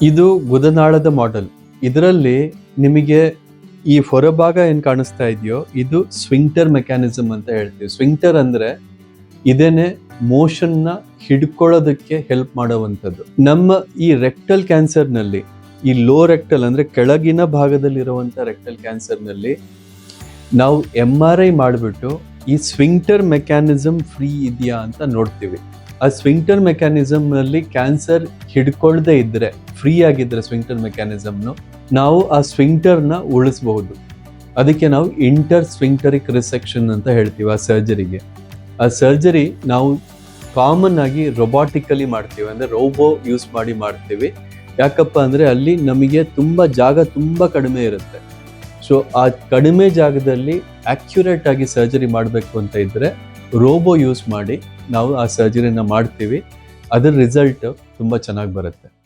ಇದು ಗುದನಾಳದ ಮಾಡೆಲ್. ಇದರಲ್ಲಿ ನಿಮಗೆ ಈ ಹೊರಭಾಗ ಏನ್ ಕಾಣಿಸ್ತಾ ಇದೆಯೋ ಇದು ಸ್ವಿಂಕ್ಟರ್ ಮೆಕ್ಯಾನಿಸಮ್ ಅಂತ ಹೇಳ್ತೀವಿ. ಸ್ವಿಂಕ್ಟರ್ ಅಂದ್ರೆ ಇದೇನೆ ಮೋಷನ್ ನ ಹಿಡ್ಕೊಳ್ಳೋದಕ್ಕೆ ಹೆಲ್ಪ್ ಮಾಡುವಂಥದ್ದು. ನಮ್ಮ ಈ ರೆಕ್ಟಲ್ ಕ್ಯಾನ್ಸರ್ ನಲ್ಲಿ, ಈ ಲೋ ರೆಕ್ಟಲ್ ಅಂದ್ರೆ ಕೆಳಗಿನ ಭಾಗದಲ್ಲಿರುವಂತ ರೆಕ್ಟಲ್ ಕ್ಯಾನ್ಸರ್ ನಲ್ಲಿ ನಾವು MRI ಮಾಡಿಬಿಟ್ಟು ಈ ಸ್ವಿಂಕ್ಟರ್ ಮೆಕ್ಯಾನಿಸಮ್ ಫ್ರೀ ಇದೆಯಾ ಅಂತ ನೋಡ್ತೀವಿ. ಆ ಸ್ವಿಂಕ್ಟರ್ ಮೆಕ್ಯಾನಿಸಮ್ ನಲ್ಲಿ ಕ್ಯಾನ್ಸರ್ ಹಿಡ್ಕೊಳ್ದೇ ಇದ್ರೆ, ಫ್ರೀ ಆಗಿದ್ರೆ ಸ್ವಿಂಕ್ಟರ್ ಮೆಕ್ಯಾನಿಸಮ್ನು, ನಾವು ಆ ಸ್ವಿಂಕ್ಟರ್ ನ ಉಳಿಸಬಹುದು. ಅದಕ್ಕೆ ನಾವು ಇಂಟರ್ ಸ್ವಿಂಕ್ಟರಿಕ್ ರಿಸೆಕ್ಷನ್ ಅಂತ ಹೇಳ್ತೀವಿ ಆ ಸರ್ಜರಿಗೆ. ಆ ಸರ್ಜರಿ ನಾವು ಕಾಮನ್ ಆಗಿ ರೊಬಾಟಿಕಲಿ ಮಾಡ್ತೀವಿ, ಅಂದ್ರೆ ರೋಬೋ ಯೂಸ್ ಮಾಡಿ ಮಾಡ್ತೀವಿ. ಯಾಕಪ್ಪ ಅಂದ್ರೆ ಅಲ್ಲಿ ನಮಗೆ ಜಾಗ ತುಂಬಾ ಕಡಿಮೆ ಇರುತ್ತೆ. ಸೊ ಆ ಕಡಿಮೆ ಜಾಗದಲ್ಲಿ ಅಕ್ಯುರೇಟ್ ಆಗಿ ಸರ್ಜರಿ ಮಾಡಬೇಕು ಅಂತ ಇದ್ರೆ ರೋಬೋ ಯೂಸ್ ಮಾಡಿ ನಾವು ಆ ಸರ್ಜರಿನ ಮಾಡ್ತೀವಿ. ಅದರ ರಿಸಲ್ಟ್ ತುಂಬಾ ಚೆನ್ನಾಗಿ ಬರುತ್ತೆ.